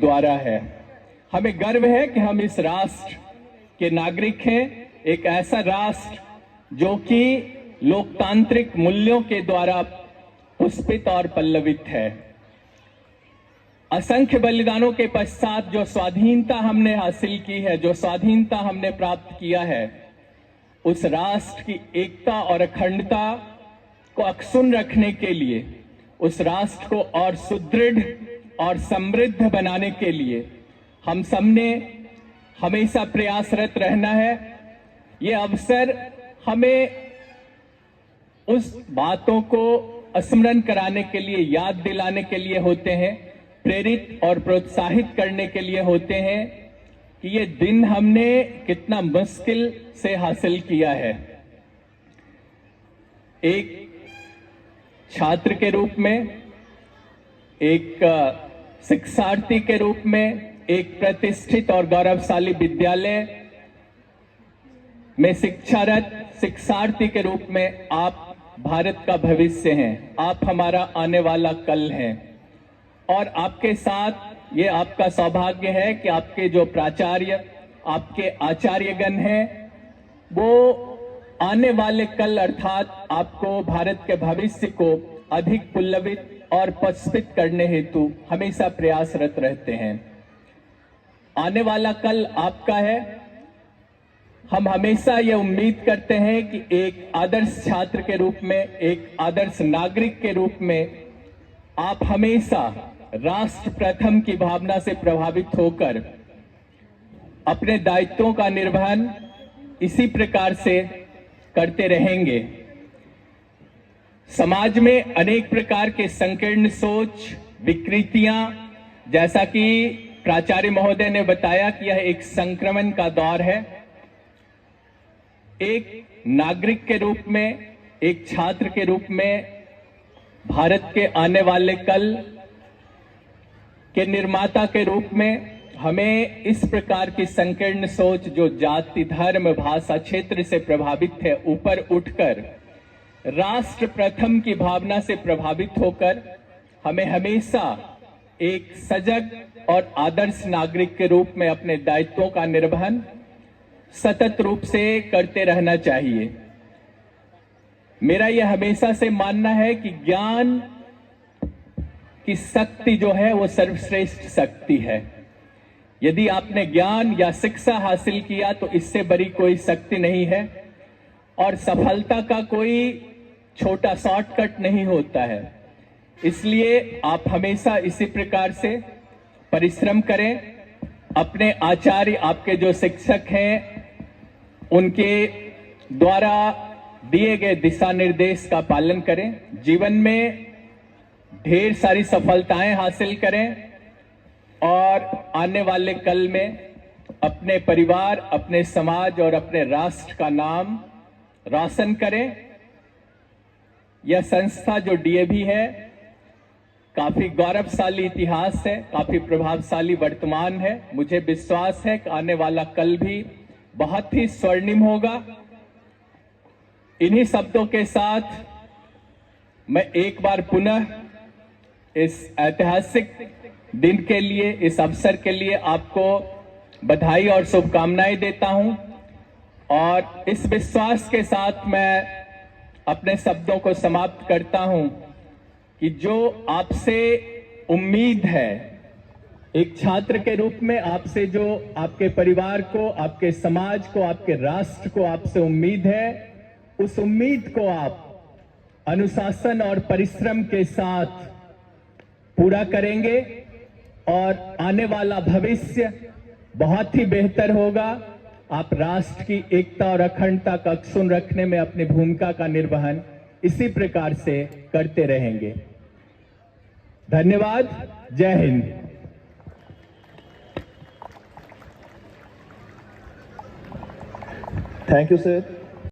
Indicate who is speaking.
Speaker 1: द्वारा है। हमें गर्व है कि हम इस राष्ट्र के नागरिक हैं, एक ऐसा राष्ट्र जो कि लोकतांत्रिक मूल्यों के द्वारा पुष्पित और पल्लवित है। असंख्य बलिदानों के पश्चात जो स्वाधीनता हमने हासिल की है, जो स्वाधीनता हमने प्राप्त किया है, उस राष्ट्र की एकता और अखंडता को अक्षुण्ण रखने के लिए, उस राष्ट्र को और सुदृढ़ और समृद्ध बनाने के लिए हम सबने हमेशा प्रयासरत रहना है। ये अवसर हमें उस बातों को स्मरण कराने के लिए, याद दिलाने के लिए होते हैं, प्रेरित और प्रोत्साहित करने के लिए होते हैं कि ये दिन हमने कितना मुश्किल से हासिल किया है। एक छात्र के रूप में, एक शिक्षार्थी के रूप में, एक प्रतिष्ठित और गौरवशाली विद्यालय में शिक्षारत शिक्षार्थी के रूप में आप भारत का भविष्य हैं, आप हमारा आने वाला कल हैं। और आपके साथ ये आपका सौभाग्य है कि आपके जो प्राचार्य, आपके आचार्यगण हैं, वो आने वाले कल अर्थात आपको भारत के भविष्य को अधिक पुल्लवित और पुष्पित करने हेतु हमेशा प्रयासरत रहते हैं। आने वाला कल आपका है। हम हमेशा ये उम्मीद करते हैं कि एक आदर्श छात्र के रूप में, एक आदर्श नागरिक के रूप में आप हमेशा राष्ट्र प्रथम की भावना से प्रभावित होकर अपने दायित्वों का निर्वहन इसी प्रकार से करते रहेंगे। समाज में अनेक प्रकार के संकीर्ण सोच, विकृतियां, जैसा कि प्राचार्य महोदय ने बताया कि यह एक संक्रमण का दौर है। एक नागरिक के रूप में, एक छात्र के रूप में, भारत के आने वाले कल के निर्माता के रूप में हमें इस प्रकार की संकीर्ण सोच, जो जाति, धर्म, भाषा, क्षेत्र से प्रभावित है, ऊपर उठकर राष्ट्र प्रथम की भावना से प्रभावित होकर हमें हमेशा एक सजग और आदर्श नागरिक के रूप में अपने दायित्वों का निर्वहन सतत रूप से करते रहना चाहिए। मेरा यह हमेशा से मानना है कि ज्ञान की शक्ति जो है वो सर्वश्रेष्ठ शक्ति है। यदि आपने ज्ञान या शिक्षा हासिल किया तो इससे बड़ी कोई शक्ति नहीं है, और सफलता का कोई छोटा शॉर्टकट नहीं होता है। इसलिए आप हमेशा इसी प्रकार से परिश्रम करें। अपने आचार्य, आपके जो शिक्षक हैं, उनके द्वारा दिए गए दिशा निर्देश का पालन करें। जीवन में ढेर सारी सफलताएं हासिल करें और आने वाले कल में अपने परिवार, अपने समाज और अपने राष्ट्र का नाम रोशन करें। यह संस्था जो डीएवी है, काफी गौरवशाली इतिहास है, काफी प्रभावशाली वर्तमान है। मुझे विश्वास है कि आने वाला कल भी बहुत ही स्वर्णिम होगा। इन्हीं शब्दों के साथ मैं एक बार पुनः इस ऐतिहासिक दिन के लिए, इस अवसर के लिए आपको बधाई और शुभकामनाएं देता हूं, और इस विश्वास के साथ मैं अपने शब्दों को समाप्त करता हूं कि जो आपसे उम्मीद है, एक छात्र के रूप में आपसे जो आपके परिवार को, आपके समाज को, आपके राष्ट्र को आपसे उम्मीद है, उस उम्मीद को आप अनुशासन और परिश्रम के साथ पूरा करेंगे और आने वाला भविष्य बहुत ही बेहतर होगा। आप राष्ट्र की एकता और अखंडता का अक्षुण्ण रखने में अपनी भूमिका का निर्वहन इसी प्रकार से करते रहेंगे। धन्यवाद। जय हिंद।
Speaker 2: Thank you sir.